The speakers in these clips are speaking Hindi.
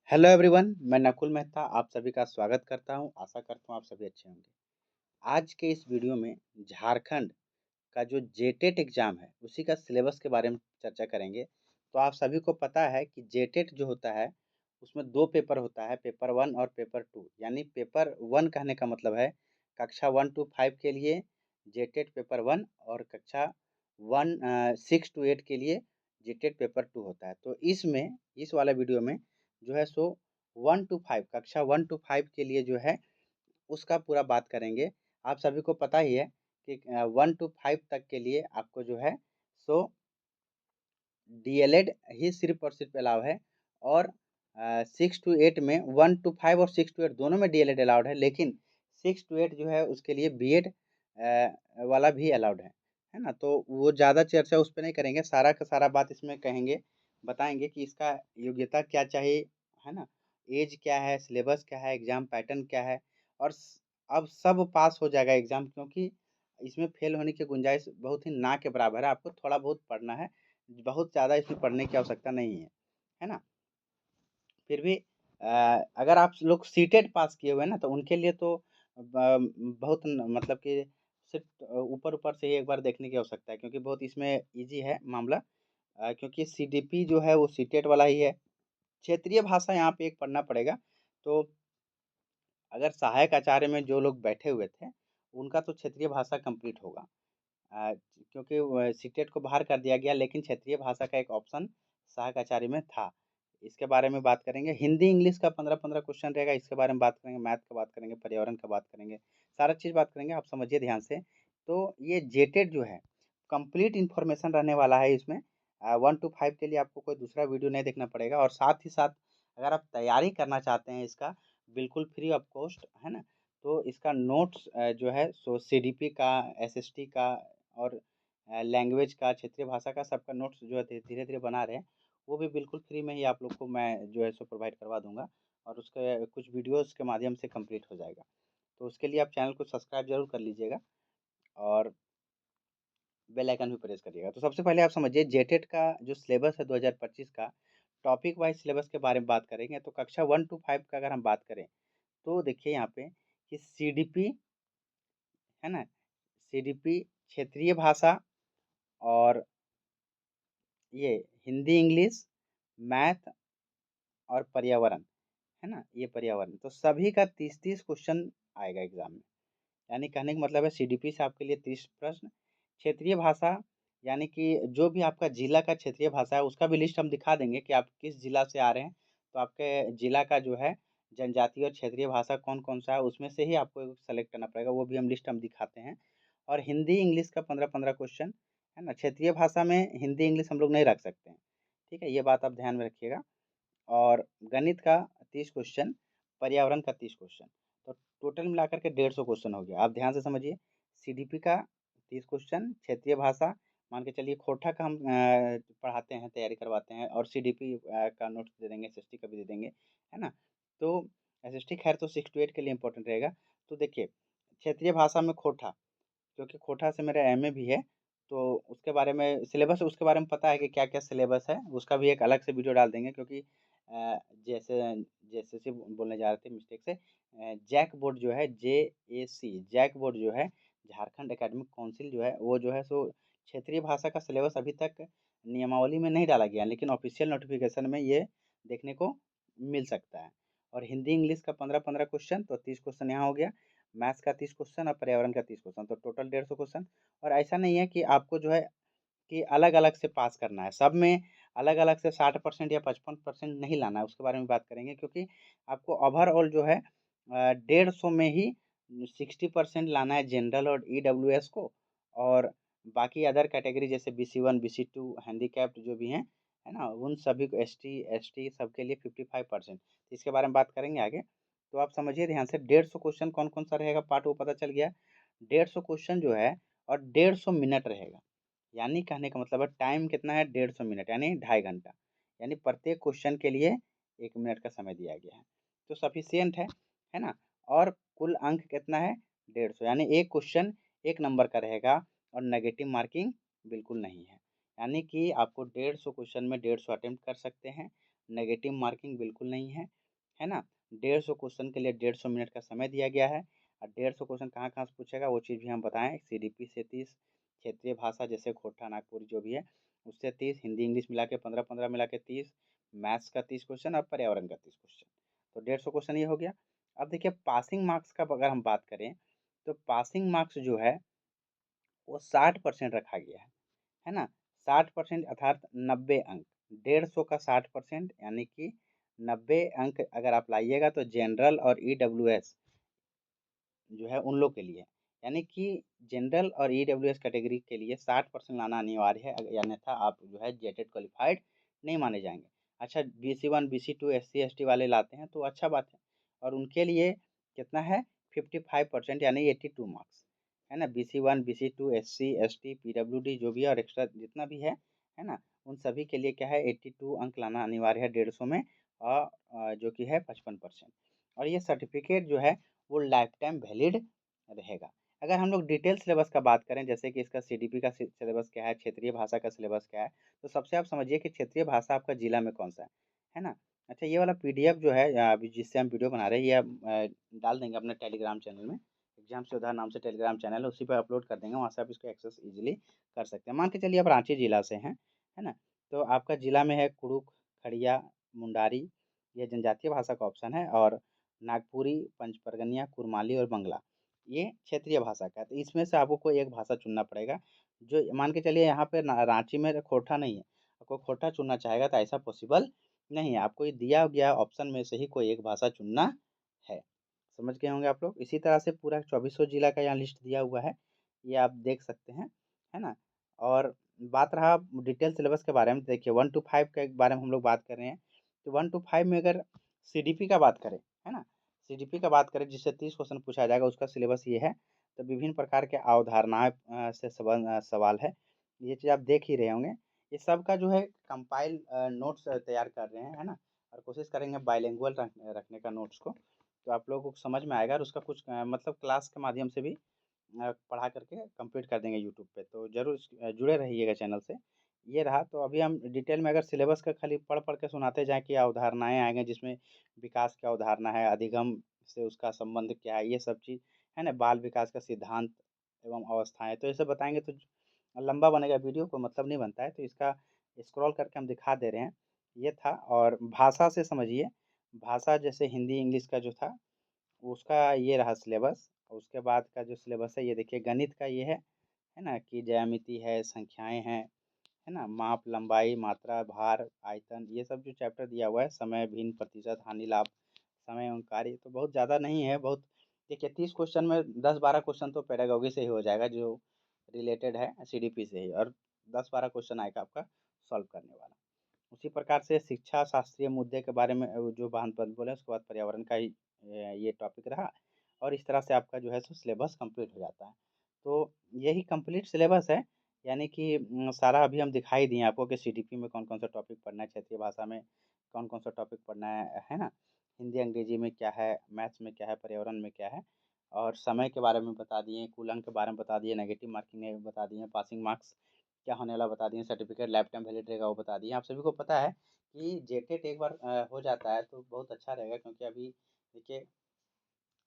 हेलो एवरीवन, मैं नकुल मेहता आप सभी का स्वागत करता हूं। आशा करता हूं आप सभी अच्छे होंगे। आज के इस वीडियो में झारखंड का जो जेटेट एग्ज़ाम है, उसी का सिलेबस के बारे में चर्चा करेंगे। तो आप सभी को पता है कि जेटेट जो होता है, उसमें 2 पेपर होता है, पेपर 1 और पेपर 2। यानी पेपर 1 कहने का मतलब है कक्षा 1 टू 5 के लिए जेटेट पेपर 1 और कक्षा 6 टू 8 के लिए जेटेट पेपर 2 होता है। तो इसमें इस वाले वीडियो में जो है सो 1 टू 5 कक्षा 1 टू 5 के लिए जो है उसका पूरा बात करेंगे। आप सभी को पता ही है कि 1 टू 5 तक के लिए आपको जो है सो डीएलएड ही सिर्फ़ और सिर्फ़ अलाउ है और 6 टू 8 में 1 टू 5 और 6 टू 8 दोनों में डीएलएड अलाउड है, लेकिन 6 टू 8 जो है उसके लिए बीएड वाला भी अलाउड है ना? तो वो ज़्यादा चर्चा उस पे नहीं करेंगे, सारा का सारा बात इसमें कहेंगे, बताएँगे कि इसका योग्यता क्या चाहिए, है ना? ऐज क्या है, सिलेबस क्या है, एग्ज़ाम पैटर्न क्या है और अब सब पास हो जाएगा एग्ज़ाम, क्योंकि इसमें फेल होने की गुंजाइश बहुत ही ना के बराबर है, आपको थोड़ा बहुत पढ़ना है। बहुत ज़्यादा इसमें पढ़ने की आवश्यकता नहीं है ना? फिर भी अगर आप लोग सीटेट पास किए हुए हैं ना, तो उनके लिए तो बहुत न मतलब कि सिर्फ़ ऊपर-ऊपर से ही एक बार देखने की आवश्यकता है, क्योंकि बहुत इसमें ईज़ी है मामला। क्योंकि सीडीपी जो है वो सीटेट वाला ही है। क्षेत्रीय भाषा यहाँ पे एक पढ़ना पड़ेगा, तो अगर सहायक आचार्य में जो लोग बैठे हुए थे, उनका तो क्षेत्रीय भाषा कंप्लीट होगा। अ, क्योंकि सीटेट को बाहर कर दिया गया, लेकिन क्षेत्रीय भाषा का एक ऑप्शन सहायक आचार्य में था। इसके बारे में बात करेंगे। हिंदी इंग्लिश का 15-15 क्वेश्चन रहेगा, इसके बारे में बात करेंगे। मैथ का बात करेंगे, पर्यावरण का बात करेंगे, सारा चीज़ बात करेंगे, आप समझिए ध्यान से। तो ये जेटेट जो है कंप्लीट इन्फॉर्मेशन रहने वाला है इसमें। 1 टू 5 के लिए आपको कोई दूसरा वीडियो नहीं देखना पड़ेगा, और साथ ही साथ अगर आप तैयारी करना चाहते हैं इसका बिल्कुल फ्री ऑफ कॉस्ट, है ना? तो इसका नोट्स जो है सो सीडीपी का, एसएसटी का और लैंग्वेज का, क्षेत्रीय भाषा का सबका नोट्स जो है धीरे-धीरे बना रहे हैं, वो भी बिल्कुल फ्री में ही आप लोग को मैं जो है सो प्रोवाइड करवा दूँगा, और उसके कुछ वीडियोज़ के माध्यम से कंप्लीट हो जाएगा। तो उसके लिए आप चैनल को सब्सक्राइब ज़रूर कर लीजिएगा और बेल आइकन भी प्रेस करिएगा। तो सबसे पहले आप समझिए जेटेट का जो सिलेबस है 2025 का, टॉपिक वाइज़ सिलेबस के बारे में बात करेंगे। तो कक्षा 1 टू 5 का अगर हम बात करें, तो देखिए यहाँ पे कि सीडीपी, है ना? सीडीपी क्षेत्रीय भाषा और ये हिंदी, इंग्लिश, मैथ और पर्यावरण, है ना? ये पर्यावरण, तो सभी का 30-30 क्वेश्चन आएगा एग्ज़ाम में। यानी कहने का मतलब है सीडीपी से आपके लिए 30 प्रश्न, क्षेत्रीय भाषा यानी कि जो भी आपका जिला का क्षेत्रीय भाषा है, उसका भी लिस्ट हम दिखा देंगे कि आप किस जिला से आ रहे हैं। तो आपके जिला का जो है जनजातीय और क्षेत्रीय भाषा कौन-कौन सा है, उसमें से ही आपको सेलेक्ट करना पड़ेगा, वो भी हम लिस्ट हम दिखाते हैं। और हिंदी, इंग्लिश का 15-15 क्वेश्चन, है ना? क्षेत्रीय भाषा में हिंदी, इंग्लिश हम लोग नहीं रख सकते हैं, ठीक है? ये बात आप ध्यान में रखिएगा। और गणित का 30 क्वेश्चन, पर्यावरण का 30 क्वेश्चन, तो टोटल मिलाकर के 150 क्वेश्चन हो गया। आप ध्यान से समझिए, सीडीपी का 30 क्वेश्चन, क्षेत्रीय भाषा मान के चलिए, खोटा का हम पढ़ाते हैं, तैयारी करवाते हैं, और सीडीपी का नोट्स दे देंगे, एसएसटी का भी दे देंगे, है ना? तो एसएसटी खैर तो 6 टू 8 के लिए इम्पोर्टेंट रहेगा। तो देखिए, क्षेत्रीय भाषा में खोटा, क्योंकि खोटा से मेरा एमए भी है, तो उसके बारे में सिलेबस, उसके बारे में पता है कि क्या-क्या सिलेबस है, उसका भी एक अलग से वीडियो डाल देंगे, क्योंकि जैसे जेएसएससी बोलने जा रहे थे मिस्टेक से, जैक बोर्ड जो है, जेएसी जैक बोर्ड जो है, झारखंड एकेडमिक काउंसिल जो है, वो जो है सो क्षेत्रीय भाषा का सिलेबस अभी तक नियमावली में नहीं डाला गया, लेकिन ऑफ़िशियल नोटिफ़िकेशन में ये देखने को मिल सकता है। और हिंदी, इंग्लिश का 15-15 क्वेश्चन, तो 30 क्वेश्चन यहाँ हो गया। मैथ्स का 30 क्वेश्चन और पर्यावरण का 30 क्वेश्चन, तो टोटल 150 क्वेश्चन। और ऐसा नहीं है कि आपको जो है कि अलग-अलग से पास करना है, सब में अलग-अलग से 60% या 55% नहीं लाना है, उसके बारे में बात करेंगे, क्योंकि आपको ओवरऑल जो है 150 में ही 60% लाना है जनरल और ईडब्ल्यूएस को, और बाकी अदर कैटेगरी जैसे बीसी1, बीसी2, हैंडीकैप्ड जो भी हैं, है ना? उन सभी को एसटी, एसटी सबके लिए 55%। इसके बारे में बात करेंगे आगे। तो आप समझिए ध्यान से, 150 क्वेश्चन कौन-कौन सा रहेगा पार्ट, वो पता चल गया। 150 क्वेश्चन जो है और 150 मिनट रहेगा। यानी कहने का मतलब है टाइम कितना है, 150 मिनट यानी 2.5 घंटा। यानी प्रत्येक क्वेश्चन के लिए 1 मिनट का समय दिया गया है। तो सफिशिएंट है ना? और कुल अंक कितना है, 150, यानी एक क्वेश्चन 1 नंबर का रहेगा और नेगेटिव मार्किंग बिल्कुल नहीं है। यानी कि आपको 150 क्वेश्चन में 150 अटेम्प्ट कर सकते हैं, नेगेटिव मार्किंग बिल्कुल नहीं है ना। 150 क्वेश्चन के लिए 150 मिनट का समय दिया गया है। और 150 क्वेश्चन कहाँ से पूछेगा वो चीज़ भी हम बताएं। CDP से 30, क्षेत्रीय भाषा जैसे खोटा नागपुरी जो भी है उससे 30, हिंदी इंग्लिश मिला के 15-15 मिला के 30, मैथ्स का 30 क्वेश्चन और पर्यावरण का 30 क्वेश्चन, तो 150 क्वेश्चन ये हो गया। अब देखिए पासिंग मार्क्स का अगर हम बात करें तो पासिंग मार्क्स जो है वो 60% रखा गया है ना। 60% अर्थात 90 अंक, 150 का 60% यानी कि 90 अंक अगर आप लाइएगा तो जनरल और EWS जो है उन लोग के लिए, यानी कि जनरल और EWS कैटेगरी के लिए 60% लाना अनिवार्य है, अन्यथा आप जो है जेटेड क्वालिफाइड नहीं माने जाएंगे। अच्छा BC1 BC2 SC ST वाले लाते हैं तो अच्छा बात है, और उनके लिए कितना है 55% यानी 82 मार्क्स है ना। BC1 BC2 SC ST PWD जो भी है और एक्स्ट्रा जितना भी है ना, उन सभी के लिए क्या है 82 अंक लाना अनिवार्य है 150 में, और जो कि है 55%। और ये सर्टिफिकेट जो है वो लाइफ टाइम वैलिड रहेगा। अगर हम लोग डिटेल सिलेबस का बात करें जैसे कि इसका CDP का सिलेबस क्या है, क्षेत्रीय भाषा का सिलेबस क्या है, तो सबसे आप समझिए कि क्षेत्रीय भाषा आपका जिला में कौन सा है ना। अच्छा ये वाला PDF जो है अभी जिससे हम वीडियो बना रहे हैं ये डाल देंगे अपने टेलीग्राम चैनल में। एग्जाम सुधार नाम से टेलीग्राम चैनल है, उसी पर अपलोड कर देंगे, वहाँ से आप इसको एक्सेस इजीली कर सकते हैं। मान के चलिए आप रांची जिला से हैं है ना, तो आपका जिला में है कुड़ुक, खड़िया, मुंडारी, ये जनजातीय भाषा का ऑप्शन है, और नागपुरी, पंचपरगनिया, कुरमाली और बंगला ये क्षेत्रीय भाषा का है। तो इसमें से आपको कोई एक भाषा चुनना पड़ेगा। जो मान के चलिए यहाँ पे रांची में खोरठा नहीं है, आपको खोरठा चुनना चाहेगा तो ऐसा पॉसिबल नहीं है, आपको ये दिया गया ऑप्शन में से ही कोई एक भाषा चुनना है। समझ गए होंगे आप लोग। इसी तरह से पूरा 2400 जिला का यहाँ लिस्ट दिया हुआ है, ये आप देख सकते हैं है ना। और बात रहा डिटेल सिलेबस के बारे में, देखिए 1 to 5 के बारे में हम लोग बात कर रहे हैं। तो 1 to 5 में अगर CDP का बात करें है ना, CDP का बात करें जिससे 30 क्वेश्चन पूछा जाएगा, उसका सिलेबस ये है। तो विभिन्न प्रकार के अवधारणाएं से सवाल है, ये चीज़ आप देख ही रहे होंगे। ये सब का जो है कंपाइल नोट्स तैयार कर रहे हैं है ना, और कोशिश करेंगे बाइलिंगुअल रखने का नोट्स को, तो आप लोगों को समझ में आएगा। और उसका कुछ मतलब क्लास के माध्यम से भी पढ़ा करके कंप्लीट कर देंगे यूट्यूब पे, तो ज़रूर जुड़े रहिएगा चैनल से। ये रहा, तो अभी हम डिटेल में अगर सिलेबस का खाली पढ़ पढ़ के सुनाते जाएँ कि अवधारणाएँ आएँगे जिसमें विकास की अवधारणा है, अधिगम से उसका संबंध क्या है, ये सब चीज़ है ना, बाल विकास का सिद्धांत एवं अवस्थाएँ, तो ये सब बताएँगे तो लंबा बनेगा वीडियो, कोई मतलब नहीं बनता है। तो इसका स्क्रॉल करके हम दिखा दे रहे हैं, ये था। और भाषा से समझिए, भाषा जैसे हिंदी इंग्लिश का जो था उसका ये रहा सिलेबस। उसके बाद का जो सिलेबस है ये देखिए, गणित का ये है ना, कि ज्यामिति है, संख्याएँ हैं, है ना, माप, लंबाई, मात्रा, भार, आयतन, ये सब जो चैप्टर दिया हुआ है, समय, भिन्न, प्रतिशत, हानि, लाभ, समय एवं कार्य, तो बहुत ज़्यादा नहीं है, बहुत देखिए 30 क्वेश्चन में 10-12 क्वेश्चन तो पेडागोगी से ही हो जाएगा जो रिलेटेड है CDP से ही, और 10-12 क्वेश्चन आएगा आपका सॉल्व करने वाला। उसी प्रकार से शिक्षा शास्त्रीय मुद्दे के बारे में जो बात बोले, उसके बाद पर्यावरण का ही ये टॉपिक रहा, और इस तरह से आपका जो है सो सिलेबस कंप्लीट हो जाता है। तो यही कंप्लीट सिलेबस है, यानी कि सारा अभी हम दिखाई दिए आपको कि CDP में कौन कौन सा टॉपिक पढ़ना है, क्षेत्रीय भाषा में कौन कौन सा टॉपिक पढ़ना है ना, हिंदी अंग्रेजी में क्या है, मैथ्स में क्या है, पर्यावरण में क्या है, और समय के बारे में बता दिए, कुल अंक के बारे में बता दिए, नेगेटिव मार्किंग बता दिए, पासिंग मार्क्स क्या होने वाला बता दिए, सर्टिफिकेट लाइफ टाइम वैलिड रहेगा वो बता दिए। आप सभी को पता है कि जेटेट एक बार हो जाता है तो बहुत अच्छा रहेगा, क्योंकि अभी देखिए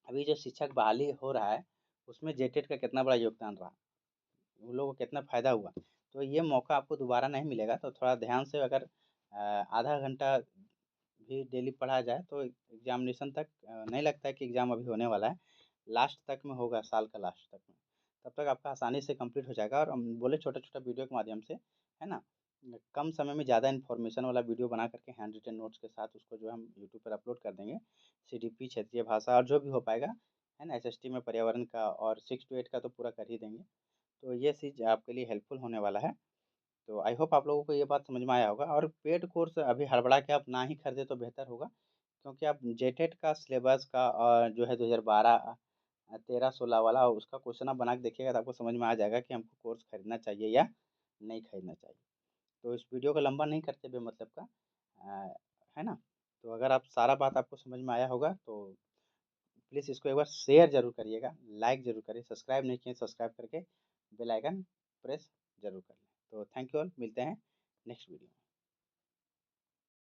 अभी जो शिक्षक बहाली हो रहा है उसमें जेटेट का कितना बड़ा योगदान रहा, उन लोगों को कितना फ़ायदा हुआ। तो ये मौका आपको दोबारा नहीं मिलेगा, तो थोड़ा ध्यान से अगर आधा घंटा भी डेली पढ़ा जाए तो एग्जामिनेशन तक नहीं लगता है कि एग्ज़ाम अभी होने वाला है, लास्ट तक में होगा, साल का लास्ट तक में। तब तक आपका आसानी से कंप्लीट हो जाएगा। और हम बोले छोटा-छोटा वीडियो के माध्यम से, है ना? कम समय में ज़्यादा इन्फॉर्मेशन वाला वीडियो बना करके हैंड रिटन नोट्स के साथ उसको जो हम यूट्यूब पर अपलोड कर देंगे। CDP, क्षेत्रीय भाषा और जो भी हो पाएगा, है ना? SST में पर्यावरण का और 6 to 8 का तो पूरा कर ही देंगे। तो ये चीज़ आपके लिए हेल्पफुल होने वाला है। तो आई होप आप लोगों को ये बात समझ में आया होगा। और पेड कोर्स अभी हड़बड़ा के आप ना ही खरीदें तो बेहतर होगा, क्योंकि आप जेटेट का सिलेबस का जो है 2012 13-16 वाला उसका क्वेश्चन आप बना के देखिएगा तो आपको समझ में आ जाएगा कि हमको कोर्स खरीदना चाहिए या नहीं खरीदना चाहिए। तो इस वीडियो को लंबा नहीं करते बेमतलब का, है ना? तो अगर आप सारा बात आपको समझ में आया होगा तो प्लीज़ इसको एक बार शेयर ज़रूर करिएगा, लाइक ज़रूर करिए, सब्सक्राइब नहीं किए सब्सक्राइब करके बेल आइकन प्रेस ज़रूर कर लें। तो थैंक यू ऑल, मिलते हैं नेक्स्ट वीडियो में।